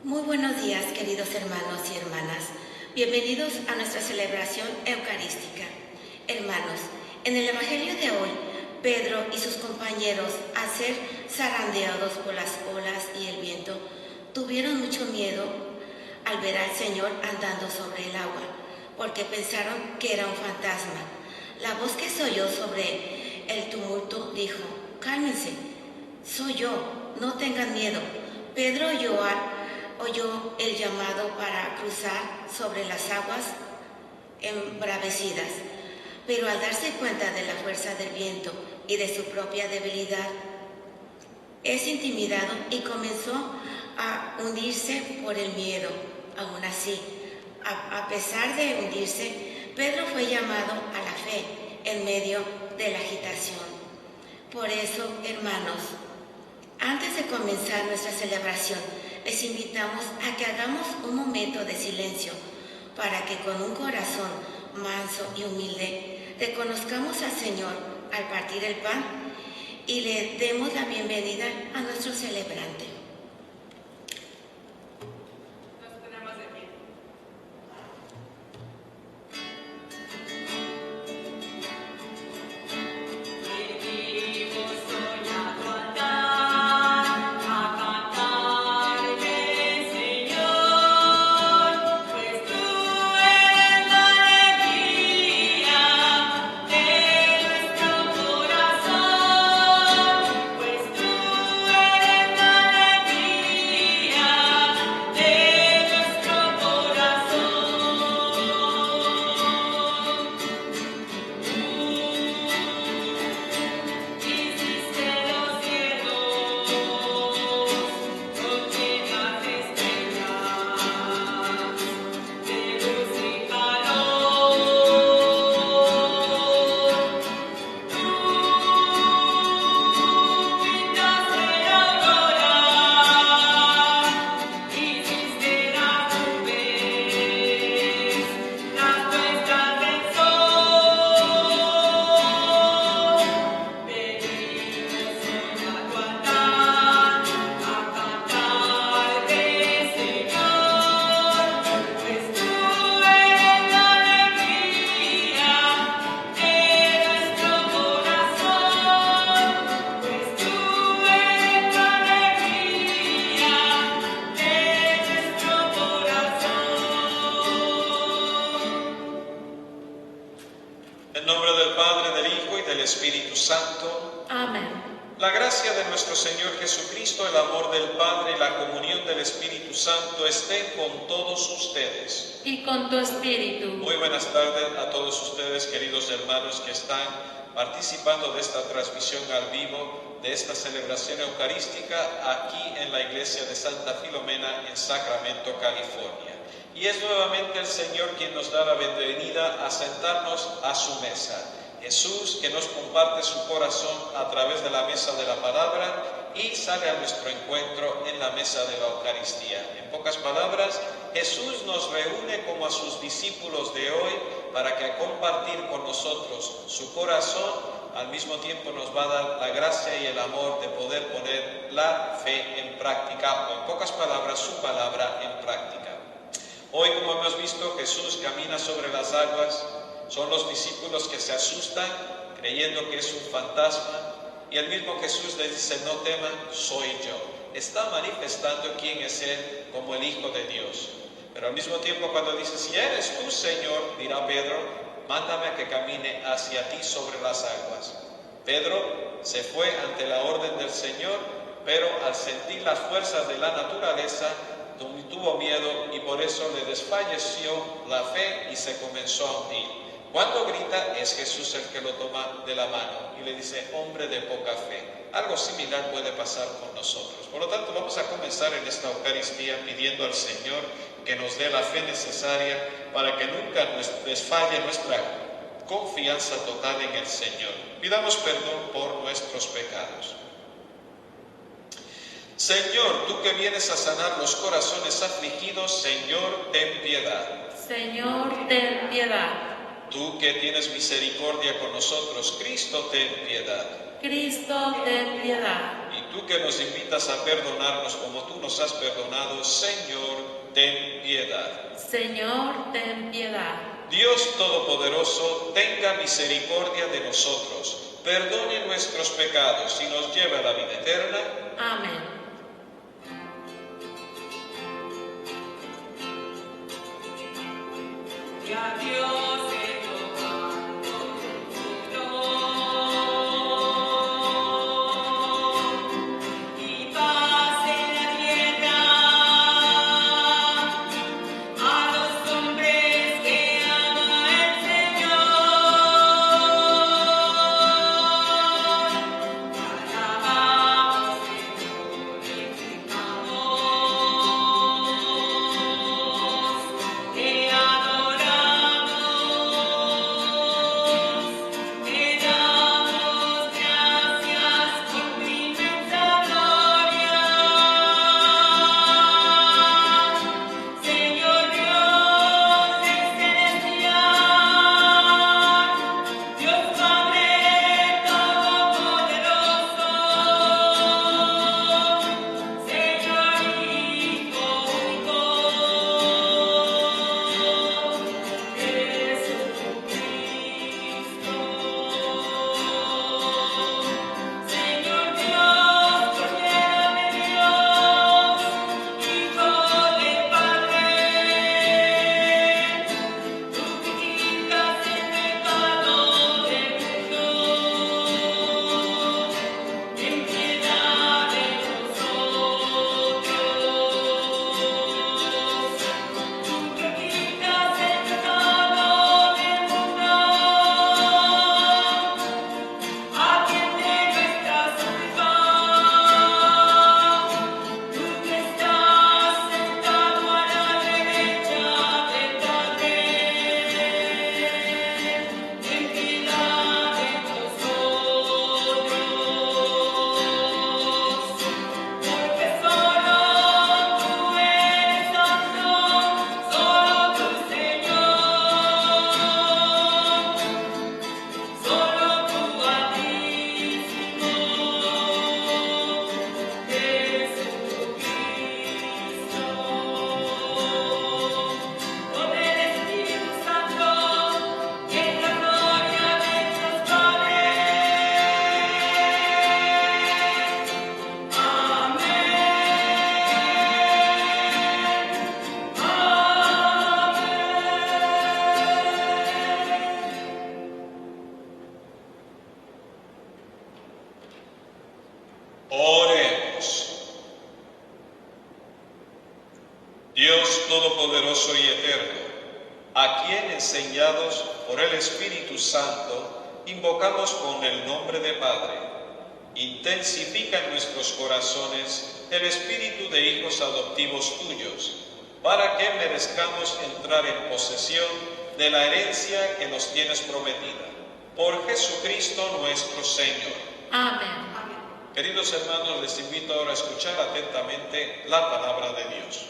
Muy buenos días, queridos hermanos y hermanas. Bienvenidos a nuestra celebración eucarística. Hermanos, en el Evangelio de hoy, Pedro y sus compañeros, al ser zarandeados por las olas y el viento, tuvieron mucho miedo al ver al Señor andando sobre el agua, porque pensaron que era un fantasma. La voz que se oyó sobre el tumulto dijo: «Cálmense, soy yo, no tengan miedo». Pedro oyó el llamado para cruzar sobre las aguas embravecidas, pero al darse cuenta de la fuerza del viento y de su propia debilidad, es intimidado y comenzó a hundirse por el miedo. Aún así, a pesar de hundirse, Pedro fue llamado a la fe en medio de la agitación. Por eso, hermanos, antes de comenzar nuestra celebración, les invitamos a que hagamos un momento de silencio para que con un corazón manso y humilde reconozcamos al Señor al partir el pan y le demos la bienvenida a nuestro celebrante. En nombre del Padre, del Hijo y del Espíritu Santo. Amén. La gracia de nuestro Señor Jesucristo, el amor del Padre y la comunión del Espíritu Santo estén con todos ustedes. Y con tu espíritu. Muy buenas tardes a todos ustedes, queridos hermanos, que están participando de esta transmisión al vivo, de esta celebración eucarística aquí en la iglesia de Santa Filomena en Sacramento, California. Y es nuevamente el Señor quien nos da la bienvenida a sentarnos a su mesa. Jesús, que nos comparte su corazón a través de la mesa de la palabra y sale a nuestro encuentro en la mesa de la Eucaristía. En pocas palabras, Jesús nos reúne como a sus discípulos de hoy para que a compartir con nosotros su corazón, al mismo tiempo nos va a dar la gracia y el amor de poder poner la fe en práctica, o en pocas palabras, su palabra en práctica. Hoy, como hemos visto, Jesús camina sobre las aguas. Son los discípulos que se asustan creyendo que es un fantasma, y el mismo Jesús les dice: no teman, soy yo. Está manifestando quién es Él como el Hijo de Dios. Pero al mismo tiempo, cuando dice: si eres tú, Señor, dirá Pedro, mándame a que camine hacia ti sobre las aguas. Pedro se fue ante la orden del Señor, pero al sentir las fuerzas de la naturaleza tuvo miedo y por eso le desfalleció la fe y se comenzó a hundir. Cuando grita, es Jesús el que lo toma de la mano y le dice: hombre de poca fe. Algo similar puede pasar con nosotros. Por lo tanto, vamos a comenzar en esta Eucaristía pidiendo al Señor que nos dé la fe necesaria para que nunca desfalle nuestra confianza total en el Señor. Pidamos perdón por nuestros pecados. Señor, tú que vienes a sanar los corazones afligidos, Señor, ten piedad. Señor, ten piedad. Tú que tienes misericordia con nosotros, Cristo, ten piedad. Cristo, ten piedad. Y Tú que nos invitas a perdonarnos como tú nos has perdonado, Señor, ten piedad. Señor, ten piedad. Dios Todopoderoso, tenga misericordia de nosotros, perdone nuestros pecados y nos lleve a la vida eterna. Amén. Y a Dios. Oremos. Dios Todopoderoso y Eterno, a quien enseñados por el Espíritu Santo, invocamos con el nombre de Padre, intensifica en nuestros corazones el espíritu de hijos adoptivos tuyos, para que merezcamos entrar en posesión de la herencia que nos tienes prometida. Por Jesucristo nuestro Señor. Amén. Queridos hermanos, les invito ahora a escuchar atentamente la palabra de Dios.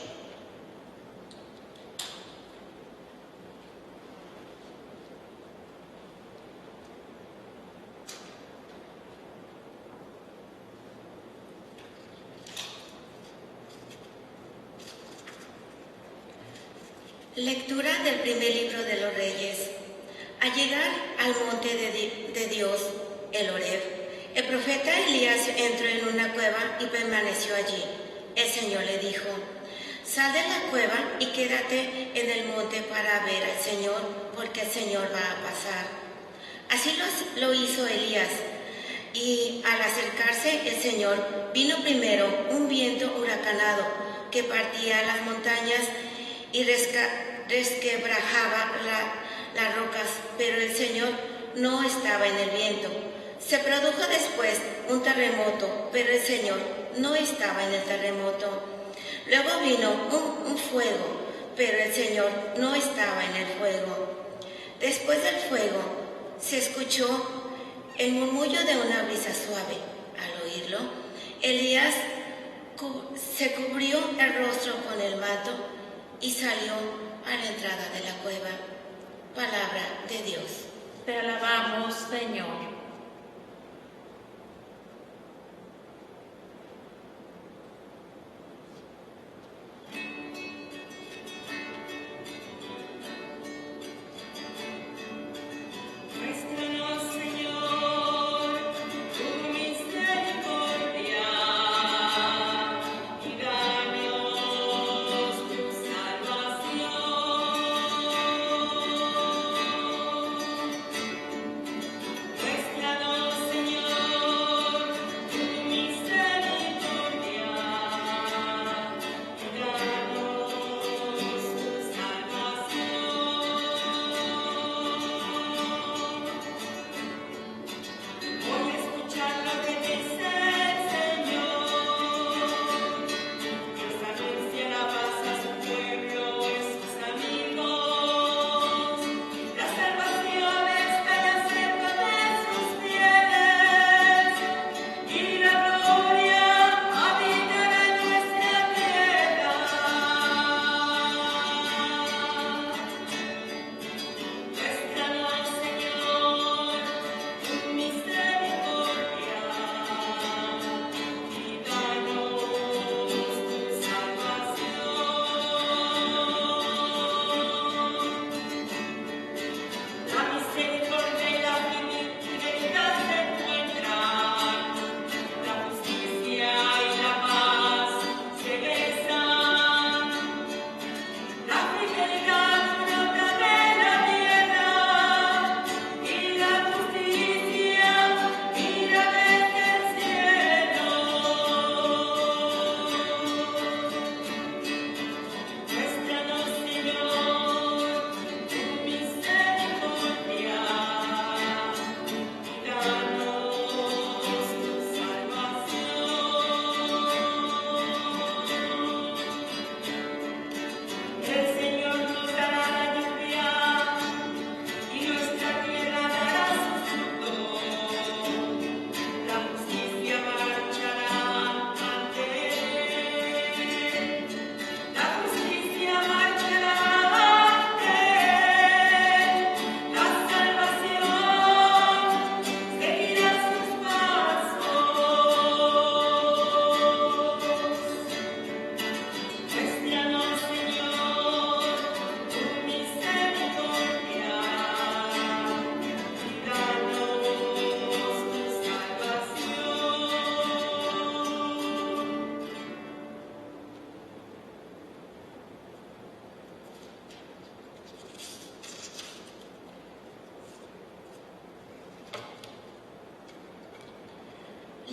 Lectura del primer libro de los Reyes. Al llegar al monte de Dios, el Horeb, el profeta Elías entró en una cueva y permaneció allí. El Señor le dijo: sal de la cueva y quédate en el monte para ver al Señor, porque el Señor va a pasar. Así lo hizo Elías, y al acercarse el Señor, vino primero un viento huracanado que partía las montañas y resquebrajaba las rocas, pero el Señor no estaba en el viento. Se produjo después un terremoto, pero el Señor no estaba en el terremoto. Luego vino un fuego, pero el Señor no estaba en el fuego. Después del fuego se escuchó el murmullo de una brisa suave. Al oírlo, Elías se cubrió el rostro con el manto y salió a la entrada de la cueva. Palabra de Dios. Te alabamos, Señor.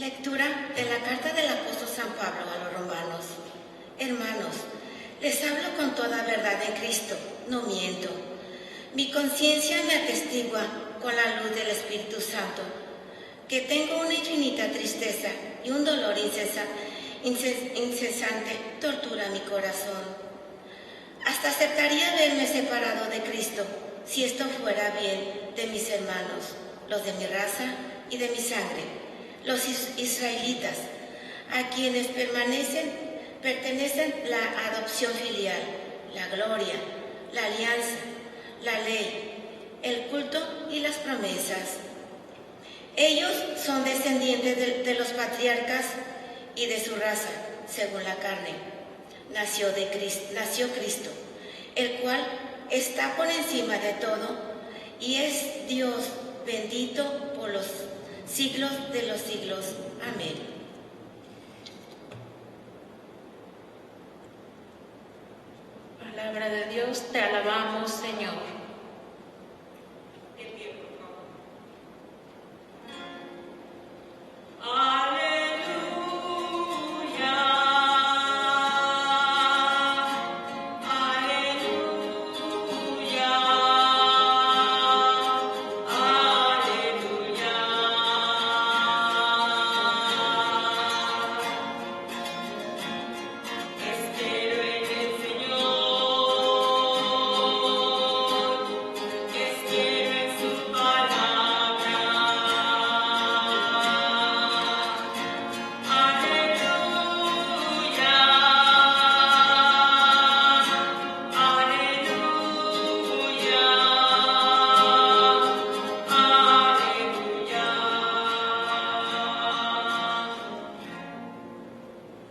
Lectura de la carta del apóstol San Pablo a los romanos. Hermanos, les hablo con toda verdad en Cristo, no miento. Mi conciencia me atestigua con la luz del Espíritu Santo, que tengo una infinita tristeza y un dolor incesante tortura mi corazón. Hasta aceptaría verme separado de Cristo, si esto fuera bien de mis hermanos, los de mi raza y de mi sangre, los israelitas, a quienes pertenecen la adopción filial, la gloria, la alianza, la ley, el culto y las promesas. Ellos son descendientes de los patriarcas y de su raza, según la carne. Nació Cristo, el cual está por encima de todo y es Dios bendito por los siglos de los siglos. Amén. Palabra de Dios, te alabamos, Señor.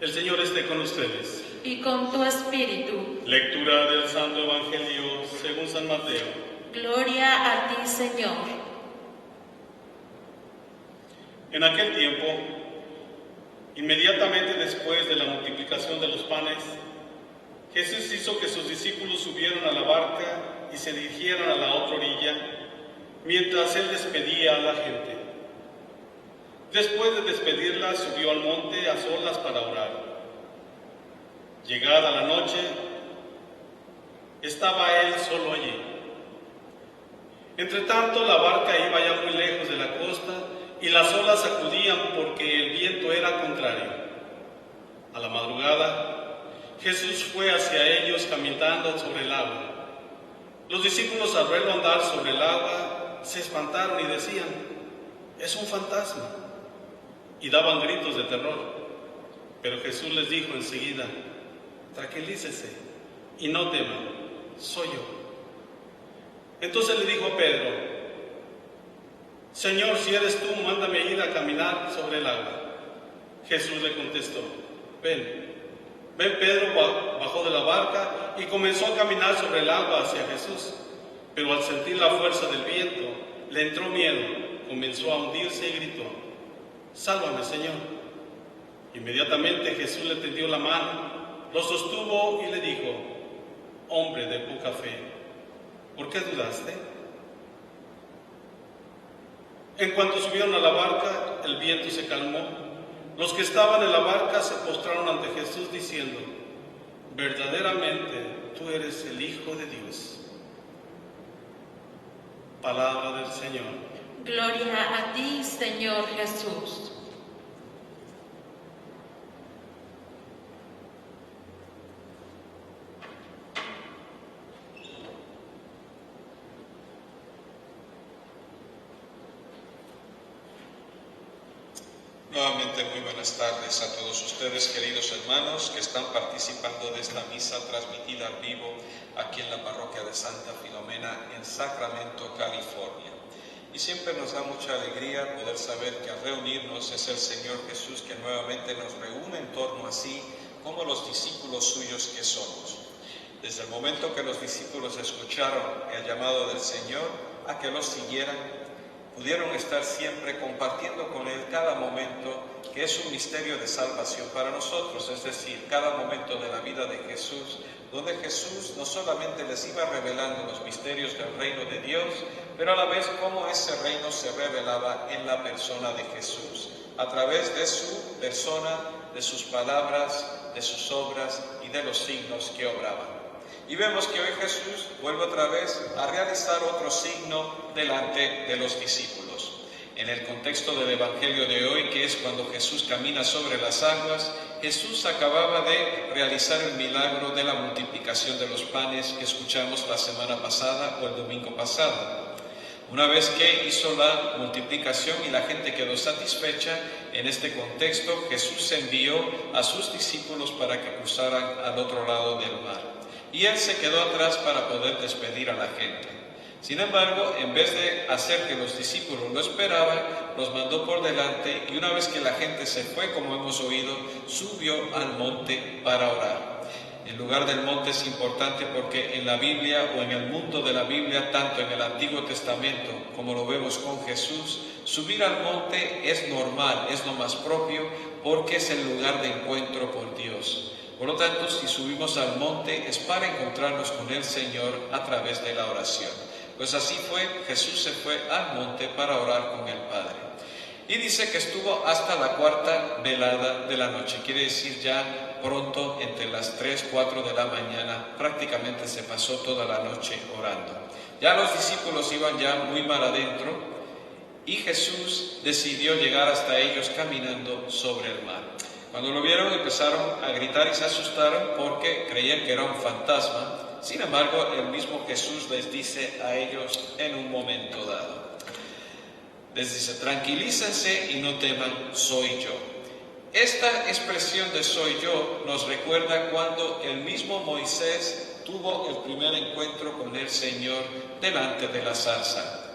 El Señor esté con ustedes. Y con tu espíritu. Lectura del Santo Evangelio según San Mateo. Gloria a ti, Señor. En aquel tiempo, inmediatamente después de la multiplicación de los panes, Jesús hizo que sus discípulos subieran a la barca y se dirigieran a la otra orilla, mientras él despedía a la gente. Después de despedirla, subió al monte a solas para orar. Llegada la noche, estaba él solo allí. Entretanto, la barca iba ya muy lejos de la costa y las olas sacudían porque el viento era contrario. A la madrugada, Jesús fue hacia ellos caminando sobre el agua. Los discípulos, al verlo andar sobre el agua, se espantaron y decían: «Es un fantasma», y daban gritos de terror. Pero Jesús les dijo enseguida: «Tranquilícese y no teman, soy yo». Entonces le dijo a Pedro: «Señor, si eres tú, mándame ir a caminar sobre el agua». Jesús le contestó: «Ven». Pedro bajó de la barca y comenzó a caminar sobre el agua hacia Jesús. Pero al sentir la fuerza del viento, le entró miedo, comenzó a hundirse y gritó: «Sálvame, Señor». Inmediatamente Jesús le tendió la mano, lo sostuvo y le dijo: «Hombre de poca fe, ¿por qué dudaste?». En cuanto subieron a la barca, el viento se calmó. Los que estaban en la barca se postraron ante Jesús diciendo: «Verdaderamente tú eres el Hijo de Dios». Palabra del Señor. Gloria a ti, Señor Jesús. Nuevamente muy buenas tardes a todos ustedes, queridos hermanos, que están participando de esta misa transmitida en vivo aquí en la parroquia de Santa Filomena en Sacramento, California. Y siempre nos da mucha alegría poder saber que al reunirnos es el Señor Jesús que nuevamente nos reúne en torno a sí como los discípulos suyos que somos. Desde el momento que los discípulos escucharon el llamado del Señor a que los siguieran, pudieron estar siempre compartiendo con Él cada momento que es un misterio de salvación para nosotros, es decir, cada momento de la vida de Jesús, donde Jesús no solamente les iba revelando los misterios del reino de Dios, pero a la vez cómo ese reino se revelaba en la persona de Jesús, a través de su persona, de sus palabras, de sus obras y de los signos que obraban. Y vemos que hoy Jesús vuelve otra vez a realizar otro signo delante de los discípulos. En el contexto del Evangelio de hoy, que es cuando Jesús camina sobre las aguas, Jesús acababa de realizar el milagro de la multiplicación de los panes que escuchamos la semana pasada o el domingo pasado. Una vez que hizo la multiplicación y la gente quedó satisfecha, en este contexto Jesús envió a sus discípulos para que cruzaran al otro lado del mar. Y él se quedó atrás para poder despedir a la gente. Sin embargo, en vez de hacer que los discípulos lo esperaban, los mandó por delante y una vez que la gente se fue, como hemos oído, subió al monte para orar. El lugar del monte es importante porque en la Biblia o en el mundo de la Biblia, tanto en el Antiguo Testamento como lo vemos con Jesús, subir al monte es normal, es lo más propio porque es el lugar de encuentro con Dios. Por lo tanto, si subimos al monte es para encontrarnos con el Señor a través de la oración. Pues así fue, Jesús se fue al monte para orar con el Padre. Y dice que estuvo hasta la cuarta velada de la noche, quiere decir ya pronto entre las 3, 4 de la mañana, prácticamente se pasó toda la noche orando. Ya los discípulos iban ya muy mal adentro y Jesús decidió llegar hasta ellos caminando sobre el mar. Cuando lo vieron empezaron a gritar y se asustaron porque creían que era un fantasma. Sin embargo, el mismo Jesús les dice a ellos en un momento dado. Les dice, tranquilícense y no teman, soy yo. Esta expresión de soy yo nos recuerda cuando el mismo Moisés tuvo el primer encuentro con el Señor delante de la zarza.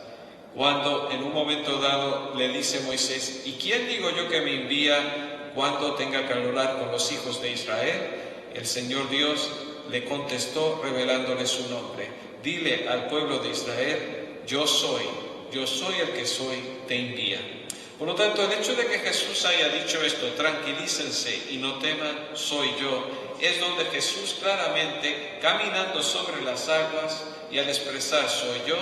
Cuando en un momento dado le dice Moisés, ¿y quién digo yo que me envía cuando tenga que hablar con los hijos de Israel? El Señor Dios le contestó revelándole su nombre. Dile al pueblo de Israel, yo soy el que soy, te envía. Por lo tanto, el hecho de que Jesús haya dicho esto, tranquilícense y no teman, soy yo, es donde Jesús claramente, caminando sobre las aguas y al expresar soy yo,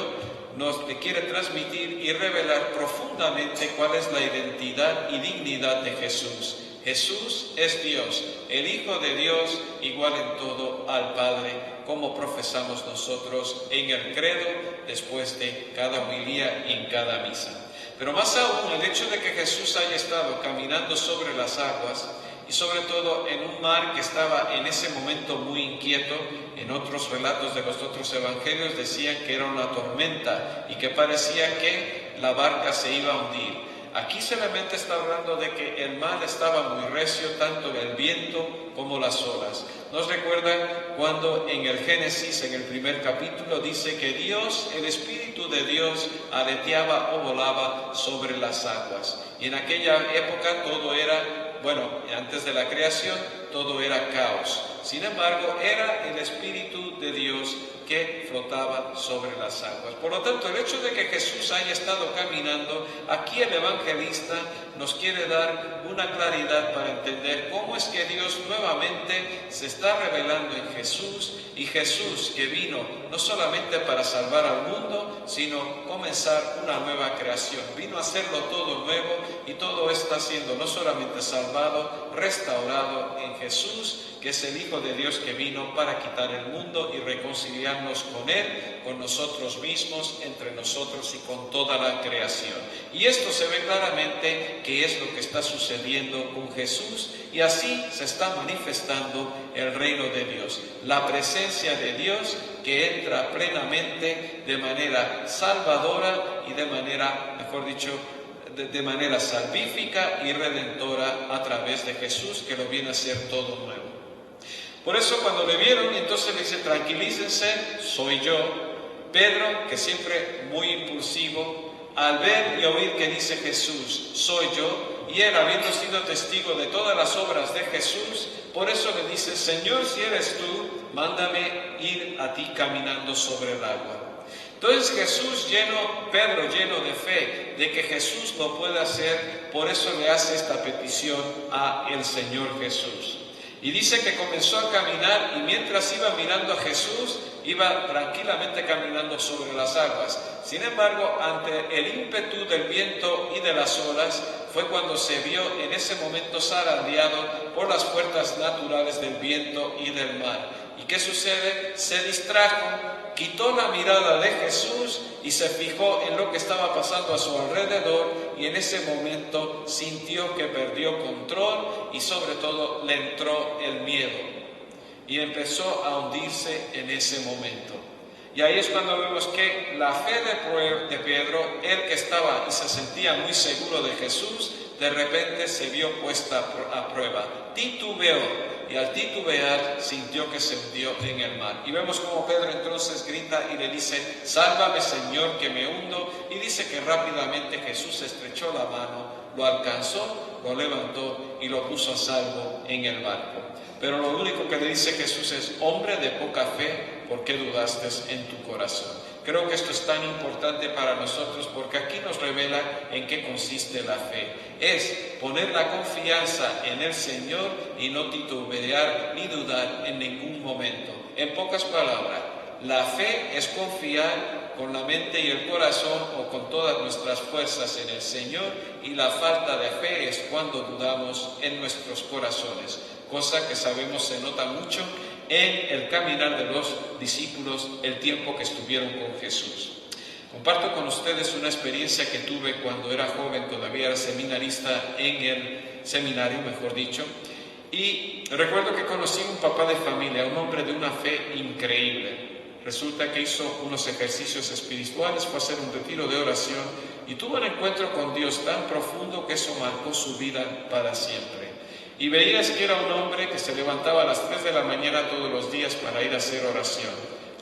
nos le quiere transmitir y revelar profundamente cuál es la identidad y dignidad de Jesús. Jesús es Dios, el Hijo de Dios, igual en todo al Padre, como profesamos nosotros en el credo después de cada homilía y en cada misa. Pero más aún, el hecho de que Jesús haya estado caminando sobre las aguas y sobre todo en un mar que estaba en ese momento muy inquieto, en otros relatos de los otros evangelios decían que era una tormenta y que parecía que la barca se iba a hundir. Aquí solamente está hablando de que el mar estaba muy recio, tanto el viento como las olas. Nos recuerda cuando en el Génesis, en el primer capítulo, dice que Dios, el Espíritu de Dios, aleteaba o volaba sobre las aguas. Y en aquella época todo era, antes de la creación, todo era caos. Sin embargo, era el Espíritu de Dios que flotaba sobre las aguas. Por lo tanto, el hecho de que Jesús haya estado caminando, aquí el evangelista nos quiere dar una claridad para entender cómo es que Dios nuevamente se está revelando en Jesús, y Jesús que vino no solamente para salvar al mundo, sino comenzar una nueva creación. Vino a hacerlo todo nuevo y todo está siendo no solamente salvado, restaurado en Jesús, que es el Hijo de Dios que vino para quitar el mundo y reconciliarnos con Él, con nosotros mismos, entre nosotros y con toda la creación. Y esto se ve claramente que es lo que está sucediendo con Jesús, y así se está manifestando el reino de Dios, la presencia de Dios que entra plenamente de manera salvadora y de manera, mejor dicho, de manera salvífica y redentora a través de Jesús, que lo viene a hacer todo nuevo. Por eso cuando le vieron, entonces le dice, tranquilícense, soy yo. Pedro, que siempre muy impulsivo, al ver y oír que dice Jesús, soy yo, y él habiendo sido testigo de todas las obras de Jesús, por eso le dice, Señor, si eres tú, mándame ir a ti caminando sobre el agua. Entonces Pedro lleno de fe de que Jesús lo puede hacer, por eso le hace esta petición a el Señor Jesús. Y dice que comenzó a caminar y mientras iba mirando a Jesús, iba tranquilamente caminando sobre las aguas. Sin embargo, ante el ímpetu del viento y de las olas, fue cuando se vio en ese momento zarandeado por las fuerzas naturales del viento y del mar. ¿Y qué sucede? Se distrajo, quitó la mirada de Jesús y se fijó en lo que estaba pasando a su alrededor, y en ese momento sintió que perdió control y sobre todo le entró el miedo y empezó a hundirse en ese momento. Y ahí es cuando vemos que la fe de Pedro, él que estaba y se sentía muy seguro de Jesús, de repente se vio puesta a prueba, titubeó, y al titubear sintió que se hundió en el mar. Y vemos como Pedro entonces grita y le dice: sálvame, Señor, que me hundo. Y dice que rápidamente Jesús estrechó la mano, lo alcanzó, lo levantó y lo puso a salvo en el barco. Pero lo único que le dice Jesús es: hombre de poca fe, ¿por qué dudaste en tu corazón? Creo que esto es tan importante para nosotros porque aquí nos revela en qué consiste la fe. Es poner la confianza en el Señor y no titubear ni dudar en ningún momento. En pocas palabras, la fe es confiar con la mente y el corazón o con todas nuestras fuerzas en el Señor, y la falta de fe es cuando dudamos en nuestros corazones, cosa que sabemos se nota mucho en el caminar de los discípulos el tiempo que estuvieron con Jesús. Comparto con ustedes una experiencia que tuve cuando era joven, todavía era seminarista en el seminario, mejor dicho, y recuerdo que conocí un papá de familia, un hombre de una fe increíble. Resulta que hizo unos ejercicios espirituales, fue a hacer un retiro de oración y tuvo un encuentro con Dios tan profundo que eso marcó su vida para siempre. Y veías que era un hombre que se levantaba a las 3 de la mañana todos los días para ir a hacer oración.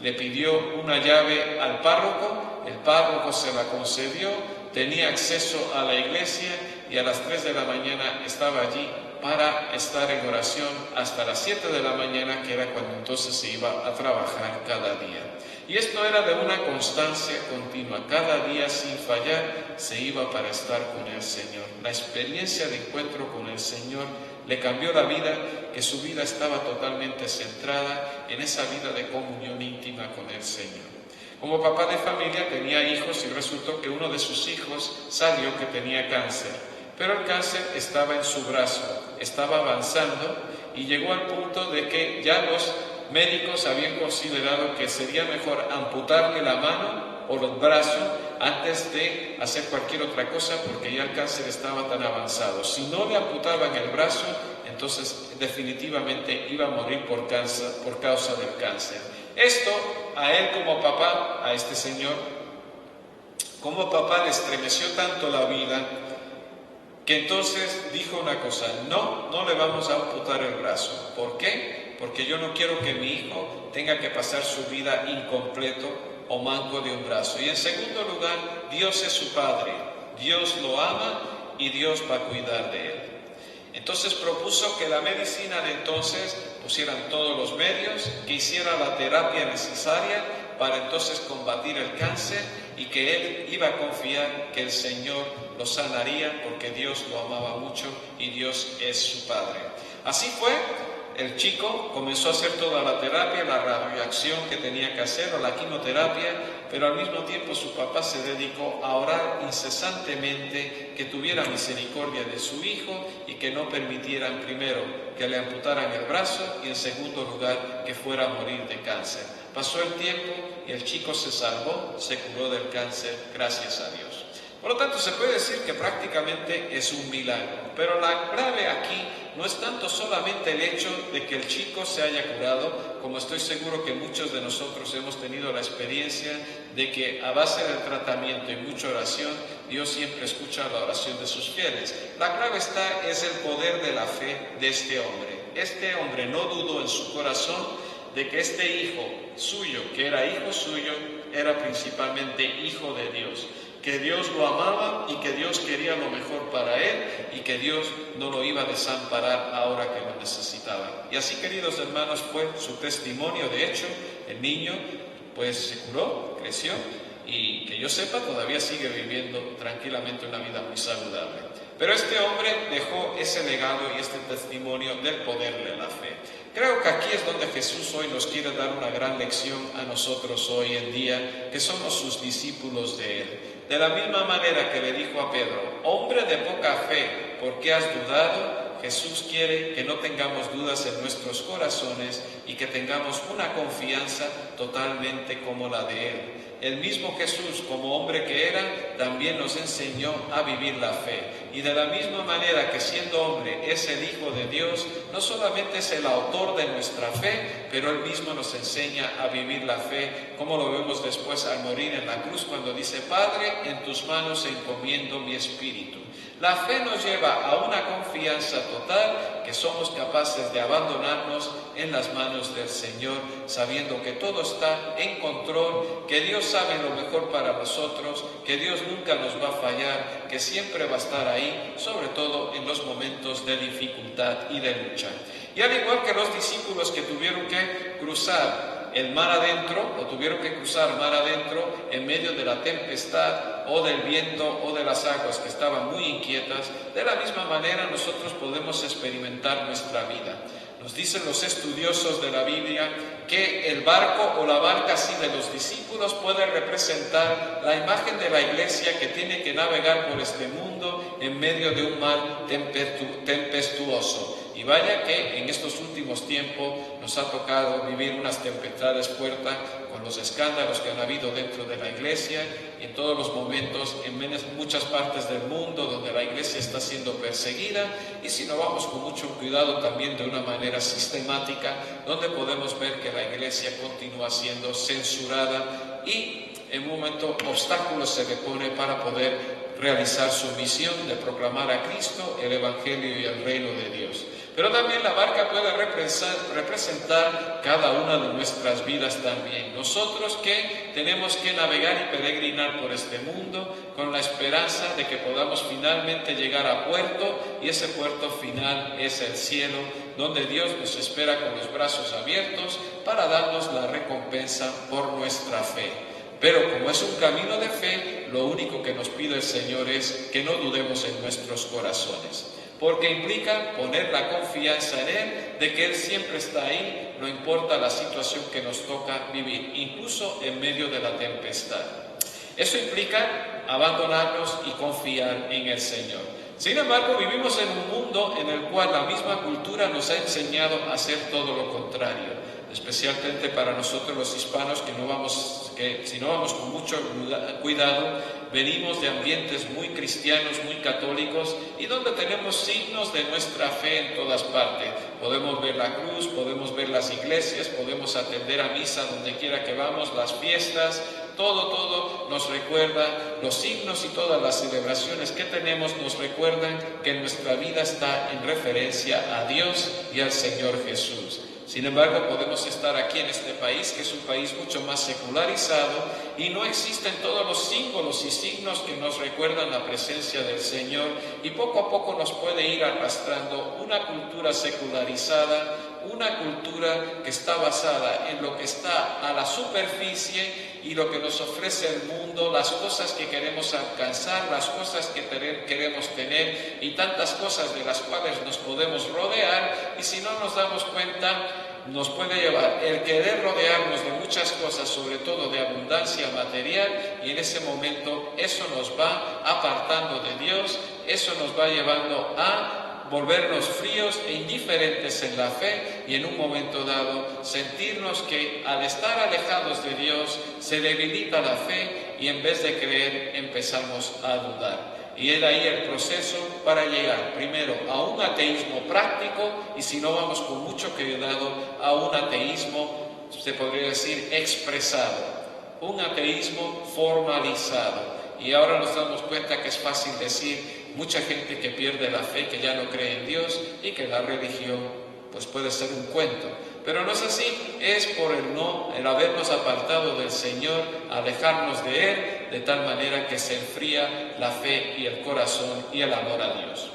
Le pidió una llave al párroco, el párroco se la concedió, tenía acceso a la iglesia y a las 3 de la mañana estaba allí para estar en oración hasta las 7 de la mañana, que era cuando entonces se iba a trabajar cada día. Y esto era de una constancia continua, cada día sin fallar se iba para estar con el Señor. La experiencia de encuentro con el Señor le cambió la vida, que su vida estaba totalmente centrada en esa vida de comunión íntima con el Señor. Como papá de familia tenía hijos y resultó que uno de sus hijos salió que tenía cáncer, pero el cáncer estaba en su brazo, estaba avanzando y llegó al punto de que ya los médicos habían considerado que sería mejor amputarle la mano o los brazos antes de hacer cualquier otra cosa, porque ya el cáncer estaba tan avanzado. Si no le amputaban el brazo, entonces definitivamente iba a morir por causa del cáncer. Esto a él como papá, a este señor, como papá le estremeció tanto la vida, que entonces dijo una cosa: no le vamos a amputar el brazo. ¿Por qué? Porque yo no quiero que mi hijo tenga que pasar su vida incompleto o manco de un brazo. Y en segundo lugar, Dios es su Padre, Dios lo ama y Dios va a cuidar de él. Entonces propuso que la medicina de entonces pusieran todos los medios, que hiciera la terapia necesaria para entonces combatir el cáncer, y que él iba a confiar que el Señor lo sanaría porque Dios lo amaba mucho y Dios es su Padre. Así fue. El chico comenzó a hacer toda la terapia, la radiación que tenía que hacer, o la quimioterapia, pero al mismo tiempo su papá se dedicó a orar incesantemente que tuviera misericordia de su hijo y que no permitieran, primero, que le amputaran el brazo y en segundo lugar, que fuera a morir de cáncer. Pasó el tiempo y el chico se salvó, se curó del cáncer, gracias a Dios. Por lo tanto, se puede decir que prácticamente es un milagro, pero la clave aquí no es tanto solamente el hecho de que el chico se haya curado, como estoy seguro que muchos de nosotros hemos tenido la experiencia de que a base del tratamiento y mucha oración, Dios siempre escucha la oración de sus fieles. La clave es el poder de la fe de este hombre. Este hombre no dudó en su corazón de que este hijo suyo, que era hijo suyo, era principalmente hijo de Dios, que Dios lo amaba y que Dios quería lo mejor para él y que Dios no lo iba a desamparar ahora que lo necesitaba. Y así, queridos hermanos, fue su testimonio. De hecho, el niño pues se curó, creció y, que yo sepa, todavía sigue viviendo tranquilamente una vida muy saludable. Pero este hombre dejó ese legado y este testimonio del poder de la fe. Creo que aquí es donde Jesús hoy nos quiere dar una gran lección a nosotros hoy en día, que somos sus discípulos de Él. De la misma manera que le dijo a Pedro, hombre de poca fe, ¿por qué has dudado? Jesús quiere que no tengamos dudas en nuestros corazones y que tengamos una confianza totalmente como la de Él. El mismo Jesús, como hombre que era, también nos enseñó a vivir la fe. Y de la misma manera que siendo hombre es el Hijo de Dios, no solamente es el autor de nuestra fe, pero Él mismo nos enseña a vivir la fe, como lo vemos después al morir en la cruz, cuando dice, Padre, en tus manos encomiendo mi espíritu. La fe nos lleva a una confianza total que somos capaces de abandonarnos en las manos del Señor, sabiendo que todo está en control, que Dios sabe lo mejor para nosotros, que Dios nunca nos va a fallar, que siempre va a estar ahí, sobre todo en los momentos de dificultad y de lucha. Y al igual que los discípulos que tuvieron que cruzar el mar adentro, o tuvieron que cruzar mar adentro en medio de la tempestad o del viento o de las aguas que estaban muy inquietas, de la misma manera nosotros podemos experimentar nuestra vida. Nos dicen los estudiosos de la Biblia que el barco o la barca así de los discípulos puede representar la imagen de la iglesia que tiene que navegar por este mundo en medio de un mar tempestuoso. Y vaya que en estos últimos tiempos nos ha tocado vivir unas tempestades fuertes con los escándalos que han habido dentro de la iglesia y en todos los momentos en muchas partes del mundo donde la iglesia está siendo perseguida, y si no vamos con mucho cuidado también de una manera sistemática, donde podemos ver que la iglesia continúa siendo censurada y en un momento obstáculos se le pone para poder realizar su misión de proclamar a Cristo, el Evangelio y el reino de Dios. Pero también la barca puede representar cada una de nuestras vidas también. Nosotros que tenemos que navegar y peregrinar por este mundo con la esperanza de que podamos finalmente llegar a puerto, y ese puerto final es el cielo, donde Dios nos espera con los brazos abiertos para darnos la recompensa por nuestra fe. Pero como es un camino de fe, lo único que nos pide el Señor es que no dudemos en nuestros corazones, porque implica poner la confianza en Él, de que Él siempre está ahí, no importa la situación que nos toca vivir, incluso en medio de la tempestad. Eso implica abandonarnos y confiar en el Señor. Sin embargo, vivimos en un mundo en el cual la misma cultura nos ha enseñado a hacer todo lo contrario, especialmente para nosotros los hispanos que si no vamos con mucho cuidado, venimos de ambientes muy cristianos, muy católicos, y donde tenemos signos de nuestra fe en todas partes. Podemos ver la cruz, podemos ver las iglesias, podemos atender a misa donde quiera que vamos, las fiestas, todo nos recuerda, los signos y todas las celebraciones que tenemos nos recuerdan que nuestra vida está en referencia a Dios y al Señor Jesús. Sin embargo, podemos estar aquí en este país, que es un país mucho más secularizado, y no existen todos los símbolos y signos que nos recuerdan la presencia del Señor, y poco a poco nos puede ir arrastrando una cultura secularizada, una cultura que está basada en lo que está a la superficie y lo que nos ofrece el mundo, las cosas que queremos alcanzar, las cosas que queremos tener y tantas cosas de las cuales nos podemos rodear, y si no nos damos cuenta, nos puede llevar el querer rodearnos de muchas cosas, sobre todo de abundancia material, y en ese momento eso nos va apartando de Dios, eso nos va llevando a volvernos fríos e indiferentes en la fe, y en un momento dado sentirnos que al estar alejados de Dios se debilita la fe, y en vez de creer empezamos a dudar. Y es ahí el proceso para llegar primero a un ateísmo práctico, y si no vamos con mucho cuidado, a un ateísmo, se podría decir, expresado, un ateísmo formalizado. Y ahora nos damos cuenta que es fácil decir, mucha gente que pierde la fe, que ya no cree en Dios, y que la religión pues puede ser un cuento. Pero no es así, es por el habernos apartado del Señor, alejarnos de Él, de tal manera que se enfría la fe y el corazón y el amor a Dios.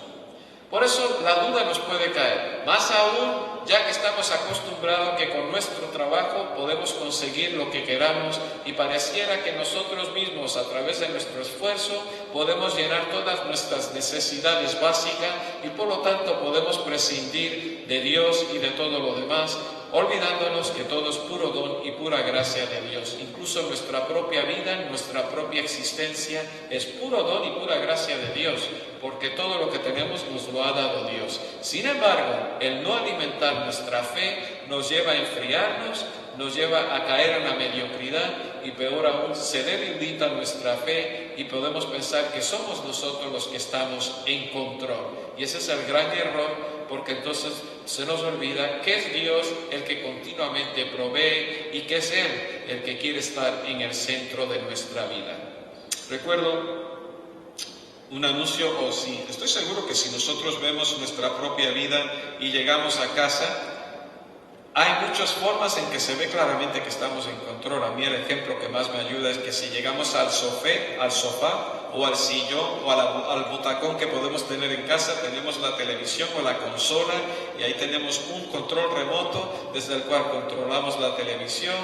Por eso la duda nos puede caer, más aún ya que estamos acostumbrados que con nuestro trabajo podemos conseguir lo que queramos, y pareciera que nosotros mismos, a través de nuestro esfuerzo, podemos llenar todas nuestras necesidades básicas, y por lo tanto podemos prescindir de Dios y de todo lo demás. olvidándonos que todo es puro don y pura gracia de Dios. Incluso nuestra propia vida, nuestra propia existencia es puro don y pura gracia de Dios, porque todo lo que tenemos nos lo ha dado Dios. Sin embargo, el no alimentar nuestra fe nos lleva a enfriarnos, nos lleva a caer en la mediocridad y peor aún, se debilita nuestra fe y podemos pensar que somos nosotros los que estamos en control. Y ese es el gran error, porque entonces se nos olvida que es Dios el que continuamente provee y que es Él el que quiere estar en el centro de nuestra vida. Recuerdo un anuncio, estoy seguro que si nosotros vemos nuestra propia vida y llegamos a casa, hay muchas formas en que se ve claramente que estamos en control. A mí el ejemplo que más me ayuda es que si llegamos al sofá o al sillón o al butacón que podemos tener en casa, tenemos la televisión o la consola y ahí tenemos un control remoto desde el cual controlamos la televisión,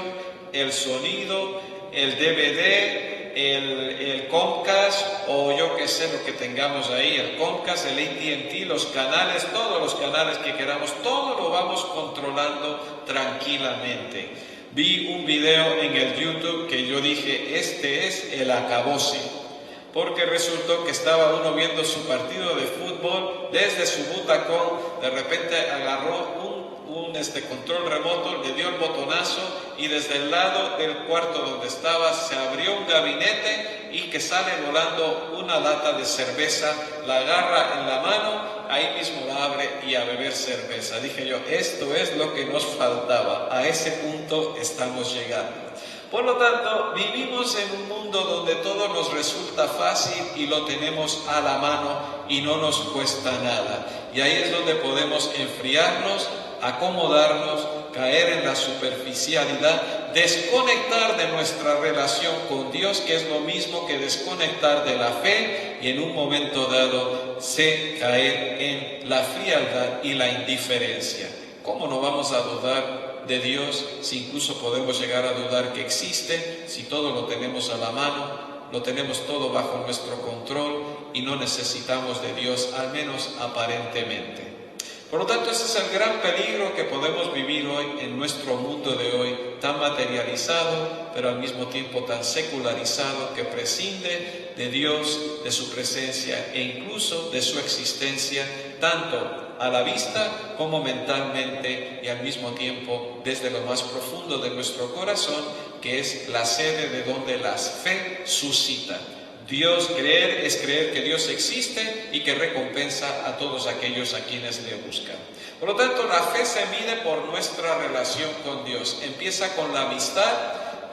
el sonido, el DVD, el Comcast o yo que sé lo que tengamos ahí, el Comcast, el AT&T, los canales, todos los canales que queramos, todo lo vamos controlando tranquilamente. Vi un video en el YouTube que yo dije, este es el acabose, porque resultó que estaba uno viendo su partido de fútbol desde su butacón, de repente agarró un control remoto, le dio el botonazo y desde el lado del cuarto donde estaba se abrió un gabinete y que sale volando una lata de cerveza, la agarra en la mano, ahí mismo la abre y a beber cerveza. Dije yo, esto es lo que nos faltaba, a ese punto estamos llegando. Por lo tanto, vivimos en un mundo donde todo nos resulta fácil y lo tenemos a la mano y no nos cuesta nada. Y ahí es donde podemos enfriarnos, acomodarnos, caer en la superficialidad, desconectar de nuestra relación con Dios, que es lo mismo que desconectar de la fe, y en un momento dado caer en la frialdad y la indiferencia. ¿Cómo no vamos a dudar de Dios si incluso podemos llegar a dudar que existe, si todo lo tenemos a la mano, lo tenemos todo bajo nuestro control y no necesitamos de Dios, al menos aparentemente? Por lo tanto, ese es el gran peligro que podemos vivir hoy en nuestro mundo de hoy, tan materializado, pero al mismo tiempo tan secularizado, que prescinde de Dios, de su presencia e incluso de su existencia, tanto a la vista como mentalmente y al mismo tiempo desde lo más profundo de nuestro corazón, que es la sede de donde la fe suscita. Creer es creer que Dios existe y que recompensa a todos aquellos a quienes le buscan. Por lo tanto, la fe se mide por nuestra relación con Dios. Empieza con la amistad,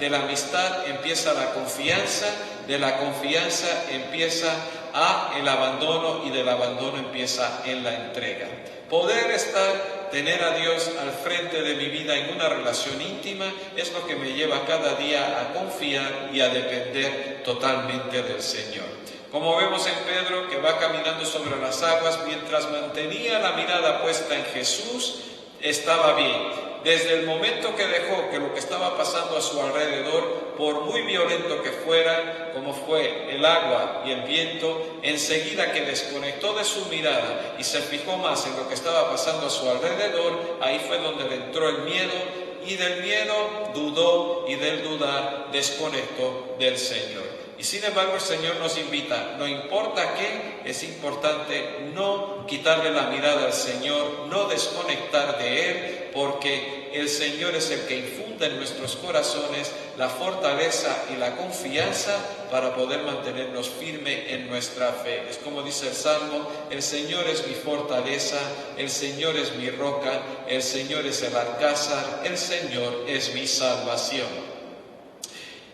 de la amistad empieza la confianza, de la confianza empieza el abandono y del abandono empieza en la entrega. Poder tener a Dios al frente de mi vida en una relación íntima es lo que me lleva cada día a confiar y a depender totalmente del Señor. Como vemos en Pedro, que va caminando sobre las aguas, mientras mantenía la mirada puesta en Jesús, estaba bien. Desde el momento que dejó que lo que estaba pasando a su alrededor, por muy violento que fuera, como fue el agua y el viento, enseguida que desconectó de su mirada y se fijó más en lo que estaba pasando a su alrededor, ahí fue donde le entró el miedo, y del miedo dudó, y del dudar desconectó del Señor. Y sin embargo el Señor nos invita, no importa qué, es importante no quitarle la mirada al Señor, no desconectar de Él, porque el Señor es el que infunde en nuestros corazones la fortaleza y la confianza para poder mantenernos firmes en nuestra fe. Es como dice el Salmo, el Señor es mi fortaleza, el Señor es mi roca, el Señor es el alcázar, el Señor es mi salvación.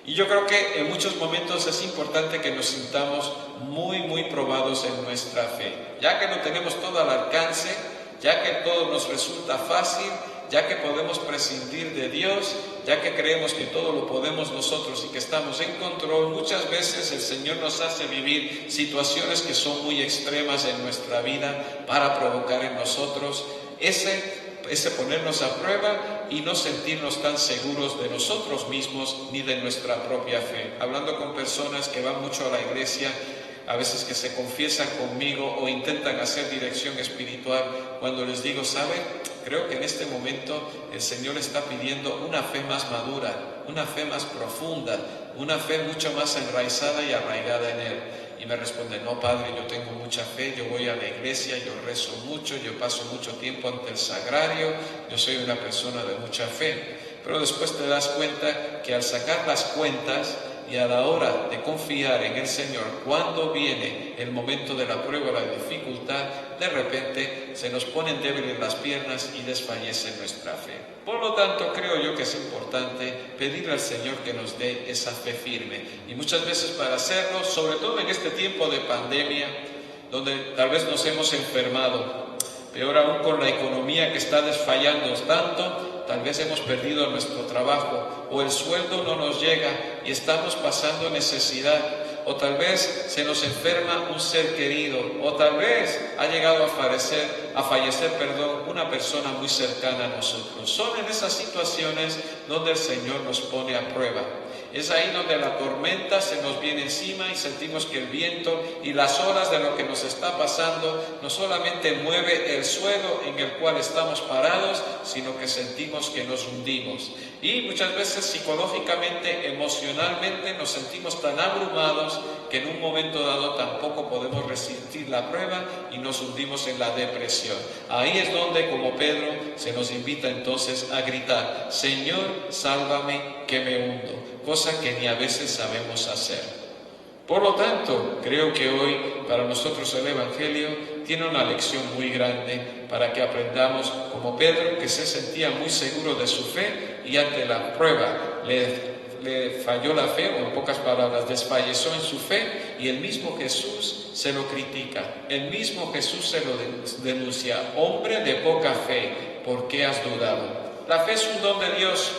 Y yo creo que en muchos momentos es importante que nos sintamos muy probados en nuestra fe. Ya que no tenemos todo al alcance, ya que todo nos resulta fácil, ya que podemos prescindir de Dios, ya que creemos que todo lo podemos nosotros y que estamos en control, muchas veces el Señor nos hace vivir situaciones que son muy extremas en nuestra vida para provocar en nosotros ese ponernos a prueba y no sentirnos tan seguros de nosotros mismos ni de nuestra propia fe. Hablando con personas que van mucho a la iglesia, a veces que se confiesan conmigo o intentan hacer dirección espiritual, cuando les digo, ¿saben? Creo que en este momento el Señor está pidiendo una fe más madura, una fe más profunda, una fe mucho más enraizada y arraigada en Él. Y me responden, no, Padre, yo tengo mucha fe, yo voy a la iglesia, yo rezo mucho, yo paso mucho tiempo ante el sagrario, yo soy una persona de mucha fe. Pero después te das cuenta que al sacar las cuentas y a la hora de confiar en el Señor, cuando viene el momento de la prueba, la dificultad, de repente se nos ponen débiles las piernas y desfallece nuestra fe. Por lo tanto, creo yo que es importante pedirle al Señor que nos dé esa fe firme. Y muchas veces para hacerlo, sobre todo en este tiempo de pandemia, donde tal vez nos hemos enfermado, peor aún con la economía que está desfallando tanto, tal vez hemos perdido nuestro trabajo o el sueldo no nos llega y estamos pasando necesidad, o tal vez se nos enferma un ser querido, o tal vez ha llegado a fallecer, una persona muy cercana a nosotros. Son en esas situaciones donde el Señor nos pone a prueba. Es ahí donde la tormenta se nos viene encima y sentimos que el viento y las olas de lo que nos está pasando no solamente mueve el suelo en el cual estamos parados, sino que sentimos que nos hundimos. Y muchas veces psicológicamente, emocionalmente nos sentimos tan abrumados que en un momento dado tampoco podemos resistir la prueba y nos hundimos en la depresión. Ahí es donde, como Pedro, se nos invita entonces a gritar, Señor, sálvame que me hundo, cosa que ni a veces sabemos hacer. Por lo tanto, creo que hoy para nosotros el Evangelio tiene una lección muy grande para que aprendamos como Pedro, que se sentía muy seguro de su fe y ante la prueba le falló la fe, o en pocas palabras desfalleció en su fe, y el mismo Jesús se lo critica, el mismo Jesús se lo denuncia, hombre de poca fe, ¿por qué has dudado? La fe es un don de Dios,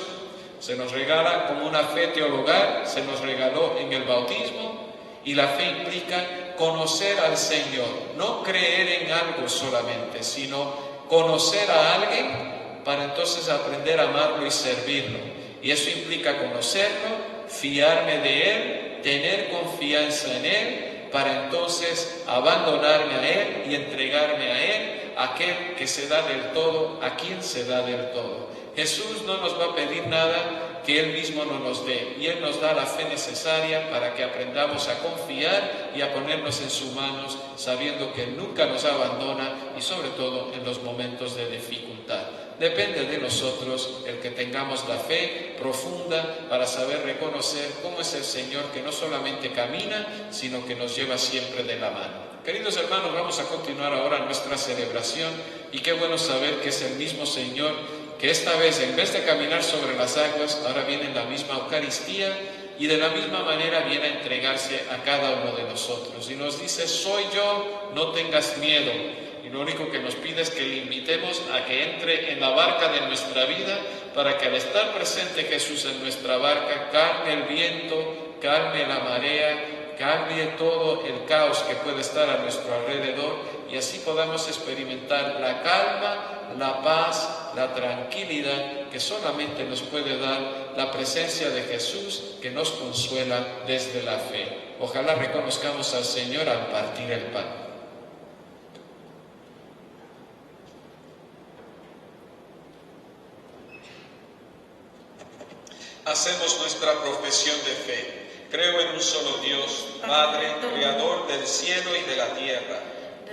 se nos regala como una fe teologal, se nos regaló en el bautismo, y la fe implica conocer al Señor, no creer en algo solamente, sino conocer a alguien para entonces aprender a amarlo y servirlo. Y eso implica conocerlo, fiarme de Él, tener confianza en Él, para entonces abandonarme a Él y entregarme a Él, aquel que se da del todo, a quien se da del todo. Jesús no nos va a pedir nada que Él mismo no nos dé, y Él nos da la fe necesaria para que aprendamos a confiar y a ponernos en sus manos, sabiendo que Él nunca nos abandona y sobre todo en los momentos de dificultad. Depende de nosotros el que tengamos la fe profunda para saber reconocer cómo es el Señor que no solamente camina, sino que nos lleva siempre de la mano. Queridos hermanos, vamos a continuar ahora nuestra celebración, y qué bueno saber que es el mismo Señor que esta vez, en vez de caminar sobre las aguas, ahora viene en la misma Eucaristía y de la misma manera viene a entregarse a cada uno de nosotros. Y nos dice, soy yo, no tengas miedo. Y lo único que nos pide es que le invitemos a que entre en la barca de nuestra vida, para que al estar presente Jesús en nuestra barca, calme el viento, calme la marea, calme todo el caos que puede estar a nuestro alrededor, y así podamos experimentar la calma, la paz, la tranquilidad que solamente nos puede dar la presencia de Jesús, que nos consuela desde la fe. Ojalá reconozcamos al Señor al partir el pan. Hacemos nuestra profesión de fe. Creo en un solo Dios, Padre, Creador del cielo y de la tierra,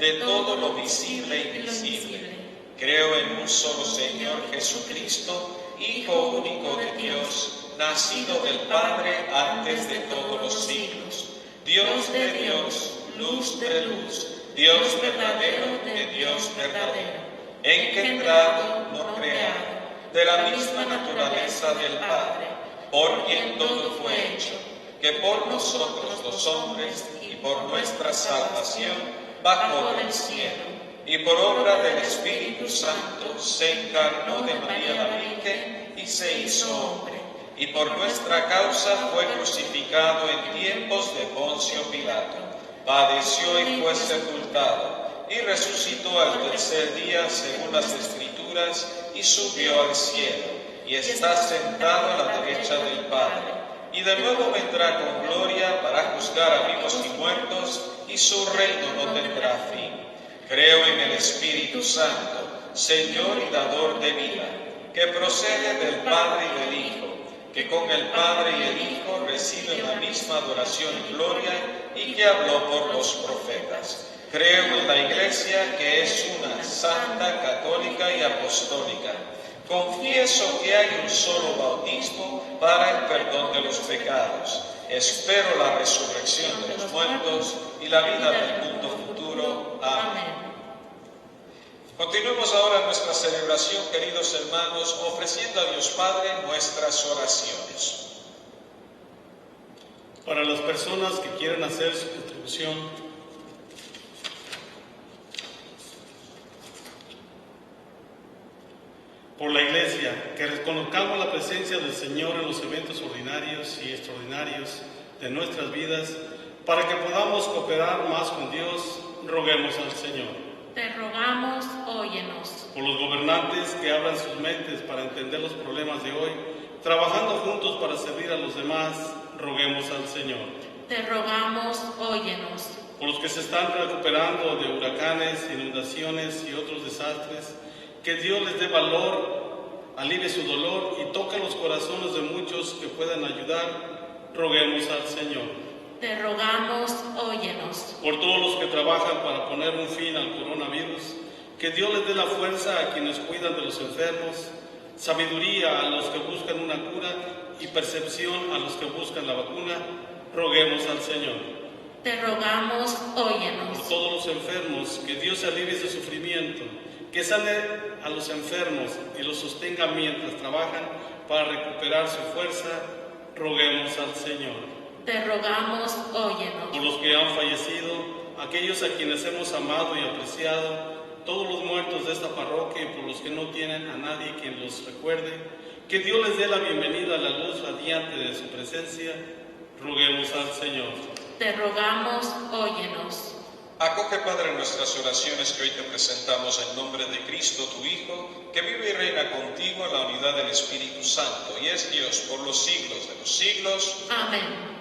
de todo lo visible e invisible. Creo en un solo Señor Jesucristo, Hijo único de Dios, nacido del Padre antes de todos los siglos. Dios de Dios, luz de luz, Dios verdadero de Dios verdadero, engendrado, no creado, de la misma naturaleza del Padre, por quien todo fue hecho, que por nosotros los hombres y por nuestra salvación bajó del cielo, y por obra del Espíritu Santo se encarnó de María la Virgen y se hizo hombre, y por nuestra causa fue crucificado en tiempos de Poncio Pilato, padeció y fue sepultado, y resucitó al tercer día según las Escrituras, y subió al cielo, y está sentado a la derecha del Padre. y de nuevo vendrá con gloria para juzgar a vivos y muertos, y su reino no tendrá fin. Creo en el Espíritu Santo, Señor y dador de vida, que procede del Padre y del Hijo, que con el Padre y el Hijo reciben la misma adoración y gloria, y que habló por los profetas. Creo en la Iglesia, que es una, santa, católica y apostólica. Confieso que hay un solo bautismo para el perdón de los pecados. Espero la resurrección de los muertos y la vida del mundo futuro. Amén. Continuemos ahora nuestra celebración, queridos hermanos, ofreciendo a Dios Padre nuestras oraciones. Para las personas que quieran hacer su contribución, por la Iglesia, que reconozcamos la presencia del Señor en los eventos ordinarios y extraordinarios de nuestras vidas, para que podamos cooperar más con Dios, roguemos al Señor. Te rogamos, óyenos. Por los gobernantes que abran sus mentes para entender los problemas de hoy, trabajando juntos para servir a los demás, roguemos al Señor. Te rogamos, óyenos. Por los que se están recuperando de huracanes, inundaciones y otros desastres, que Dios les dé valor, alivie su dolor y toque los corazones de muchos que puedan ayudar, roguemos al Señor. Te rogamos, óyenos. Por todos los que trabajan para poner un fin al coronavirus, que Dios les dé la fuerza a quienes cuidan de los enfermos, sabiduría a los que buscan una cura y percepción a los que buscan la vacuna, roguemos al Señor. Te rogamos, óyenos. Por todos los enfermos, que Dios alivie su sufrimiento, que sane a los enfermos y los sostenga mientras trabajan para recuperar su fuerza, roguemos al Señor. Te rogamos, óyenos. Por los que han fallecido, aquellos a quienes hemos amado y apreciado, todos los muertos de esta parroquia y por los que no tienen a nadie quien los recuerde, que Dios les dé la bienvenida a la luz radiante de su presencia, roguemos al Señor. Te rogamos, óyenos. Acoge, Padre, nuestras oraciones que hoy te presentamos en nombre de Cristo, tu Hijo, que vive y reina contigo en la unidad del Espíritu Santo, y es Dios por los siglos de los siglos. Amén.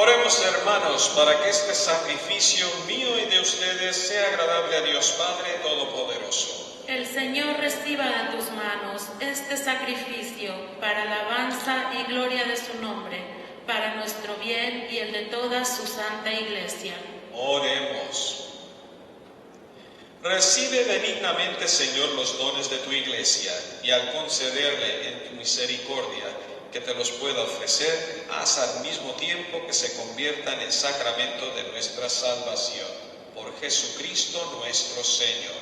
Oremos, hermanos, para que este sacrificio mío y de ustedes sea agradable a Dios Padre Todopoderoso. El Señor reciba de tus manos este sacrificio para alabanza y gloria de su nombre, para nuestro bien y el de toda su santa Iglesia. Oremos. Recibe benignamente, Señor, los dones de tu Iglesia, y al concederle en tu misericordia que te los pueda ofrecer, haz al mismo tiempo que se conviertan en sacramento de nuestra salvación. Por Jesucristo nuestro Señor.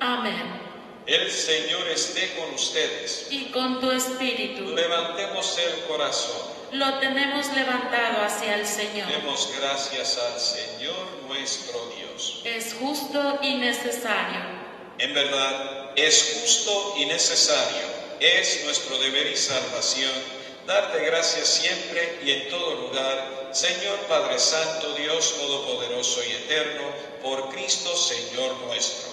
Amén. El Señor esté con ustedes. Y con tu espíritu. Levantemos el corazón. lo tenemos levantado hacia el Señor. Demos gracias al Señor nuestro Dios. Es justo y necesario. En verdad, es justo y necesario, es nuestro deber y salvación, darte gracias siempre y en todo lugar, Señor Padre Santo, Dios Todopoderoso y Eterno, por Cristo Señor nuestro.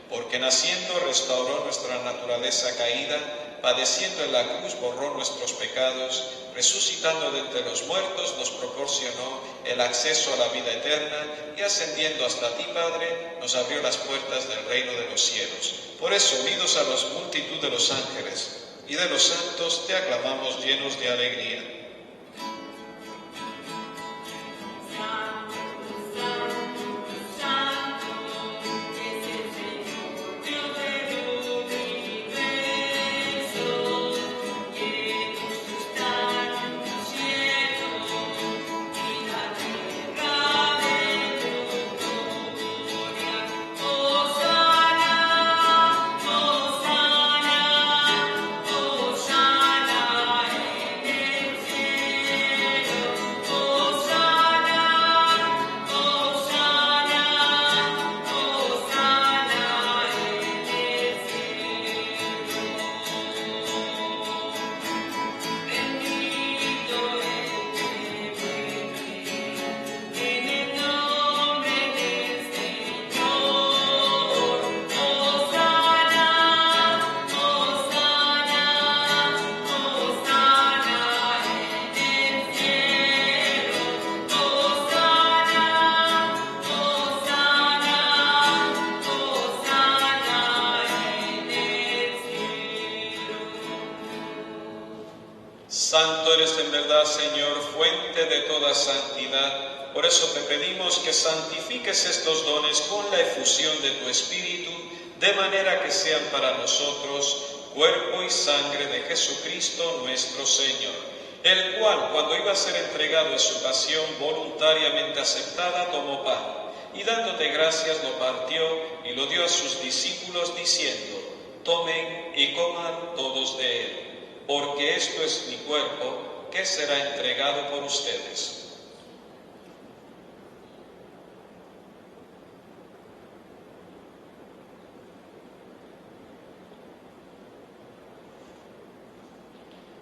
Porque naciendo restauró nuestra naturaleza caída, padeciendo en la cruz borró nuestros pecados, resucitando de entre los muertos nos proporcionó el acceso a la vida eterna y ascendiendo hasta ti, Padre, nos abrió las puertas del reino de los cielos. Por eso, unidos a la multitud de los ángeles y de los santos, te aclamamos llenos de alegría. Santo eres en verdad, Señor, fuente de toda santidad. Por eso te pedimos que santifiques estos dones con la efusión de tu Espíritu, de manera que sean para nosotros cuerpo y sangre de Jesucristo nuestro Señor, el cual, cuando iba a ser entregado en su pasión voluntariamente aceptada, tomó pan, y dándote gracias lo partió y lo dio a sus discípulos, diciendo: tomen y coman todos de él, porque esto es mi cuerpo, que será entregado por ustedes.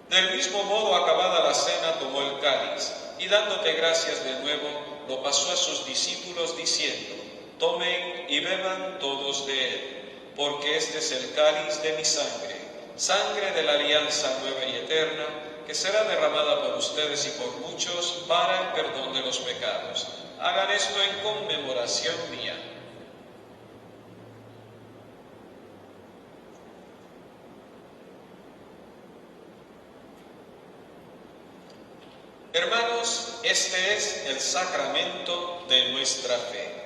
Del mismo modo, acabada la cena, tomó el cáliz, y dándote gracias de nuevo, lo pasó a sus discípulos, diciendo: tomen y beban todos de él, porque este es el cáliz de mi sangre, sangre de la alianza nueva y eterna, que será derramada por ustedes y por muchos para el perdón de los pecados. Hagan esto en conmemoración mía. Hermanos, este es el sacramento de nuestra fe.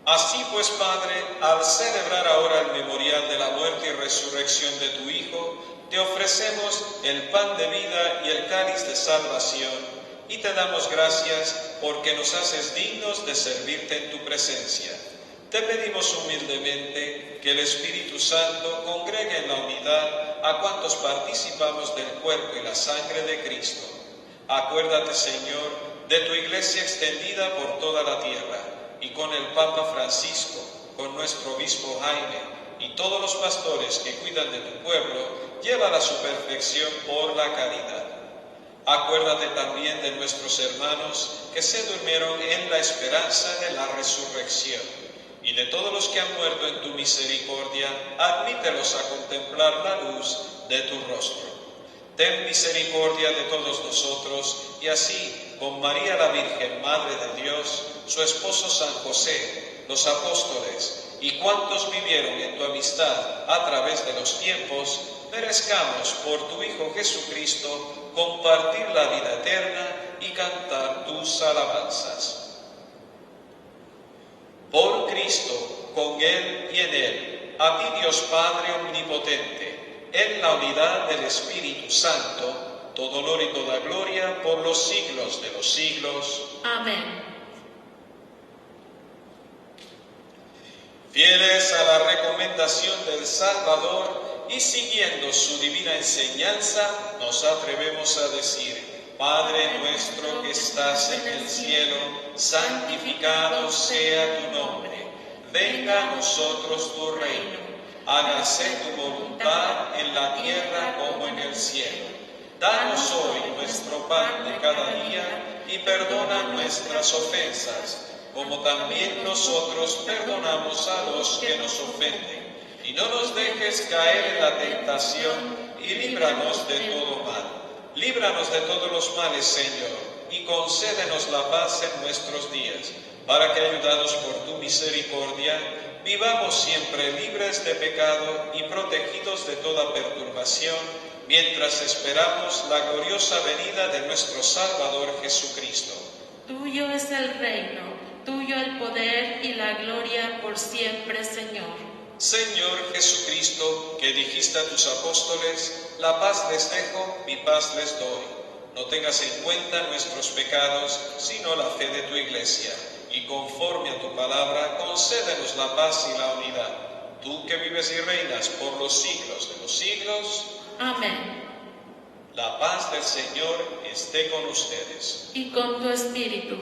Así pues, Padre, al celebrar ahora el memorial de la muerte y resurrección de tu Hijo, te ofrecemos el pan de vida y el cáliz de salvación, y te damos gracias porque nos haces dignos de servirte en tu presencia. Te pedimos humildemente que el Espíritu Santo congregue en la unidad a cuantos participamos del cuerpo y la sangre de Cristo. Acuérdate, Señor, de tu Iglesia extendida por toda la tierra, y con el Papa Francisco, con nuestro obispo Jaime y todos los pastores que cuidan de tu pueblo, llévala a su perfección por la caridad. Acuérdate también de nuestros hermanos que se durmieron en la esperanza de la resurrección, y de todos los que han muerto en tu misericordia, admítelos a contemplar la luz de tu rostro. Ten misericordia de todos nosotros, y así, con María la Virgen, Madre de Dios, su esposo San José, los apóstoles y cuantos vivieron en tu amistad a través de los tiempos, merezcamos por tu Hijo Jesucristo compartir la vida eterna y cantar tus alabanzas. Por Cristo, con Él y en Él, a ti Dios Padre Omnipotente, en la unidad del Espíritu Santo, todo honor y toda gloria por los siglos de los siglos. Amén. Fieles a la recomendación del Salvador y siguiendo su divina enseñanza, nos atrevemos a decir: Padre nuestro que estás en el cielo, santificado sea tu nombre. Venga a nosotros tu reino. Hágase tu voluntad en la tierra como en el cielo. Danos hoy nuestro pan de cada día y perdona nuestras ofensas, como también nosotros perdonamos a los que nos ofenden. Y no nos dejes caer en la tentación, y líbranos de todo mal. Líbranos de todos los males, Señor, y concédenos la paz en nuestros días, para que, ayudados por tu misericordia, vivamos siempre libres de pecado y protegidos de toda perturbación, mientras esperamos la gloriosa venida de nuestro Salvador Jesucristo. Tuyo es el reino, tuyo el poder y la gloria por siempre, Señor. Señor Jesucristo, que dijiste a tus apóstoles: la paz les dejo, mi paz les doy. No tengas en cuenta nuestros pecados, sino la fe de tu Iglesia. Y conforme a tu palabra, concédenos la paz y la unidad. Tú que vives y reinas por los siglos de los siglos. Amén. La paz del Señor esté con ustedes. Y con tu espíritu.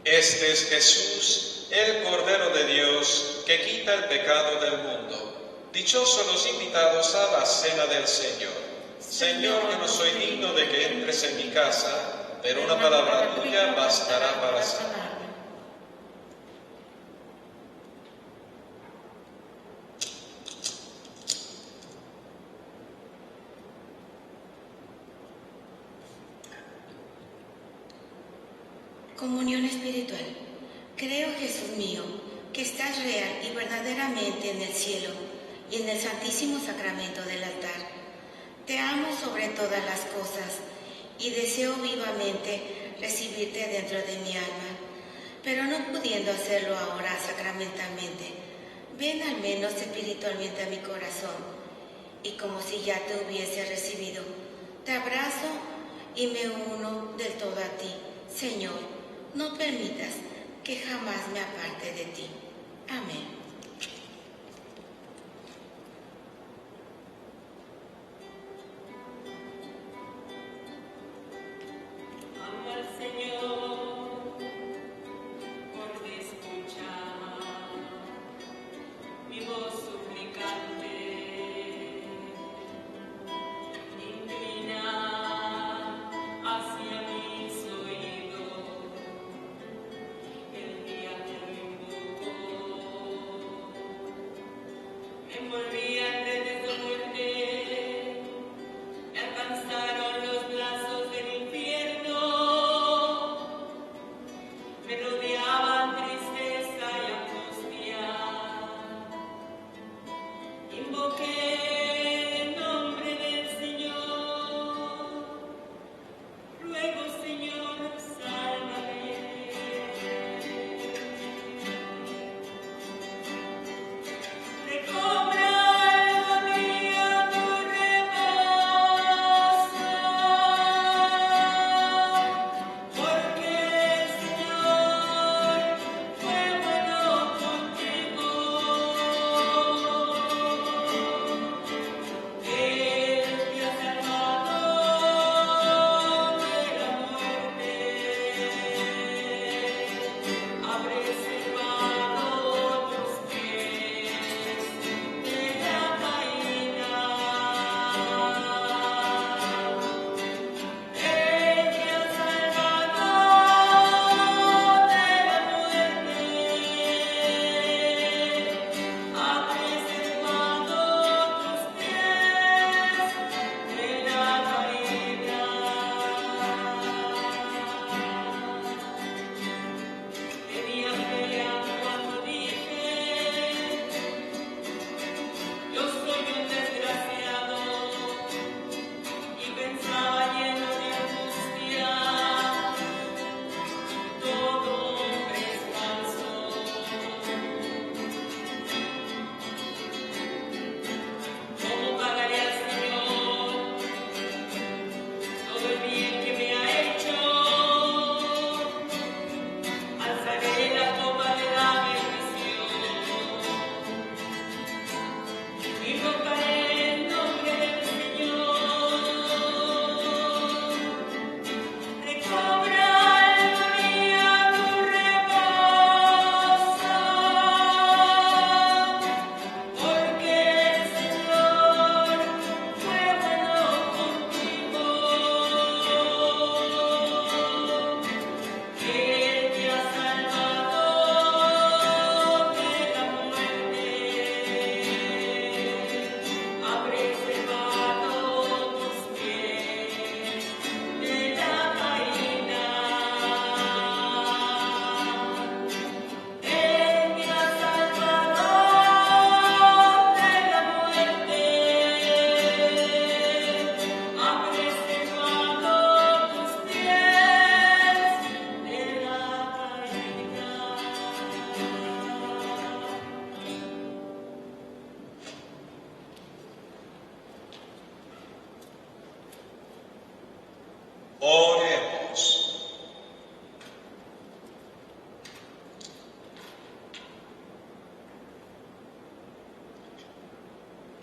Este es Jesús, el Cordero de Dios, que quita el pecado del mundo. Dichosos los invitados a la cena del Señor. Señor, yo no soy digno de que entres en mi casa, pero una palabra tuya bastará para sanar. Comunión espiritual. Creo, Jesús mío, que estás real y verdaderamente en el cielo y en el santísimo sacramento del altar. Te amo sobre todas las cosas y deseo vivamente recibirte dentro de mi alma, pero no pudiendo hacerlo ahora sacramentalmente, ven al menos espiritualmente a mi corazón y como si ya te hubiese recibido, te abrazo y me uno del todo a ti, Señor. No permitas que jamás me aparte de ti. Amén. Amo al Señor por escuchar mi voz suplicante, inclina hacia mis oídos. El día que me invocó, me envolví en redes de muerte, me alcanzaron los brazos del infierno, me rodeaban tristeza y angustia. Invoqué el nombre del Señor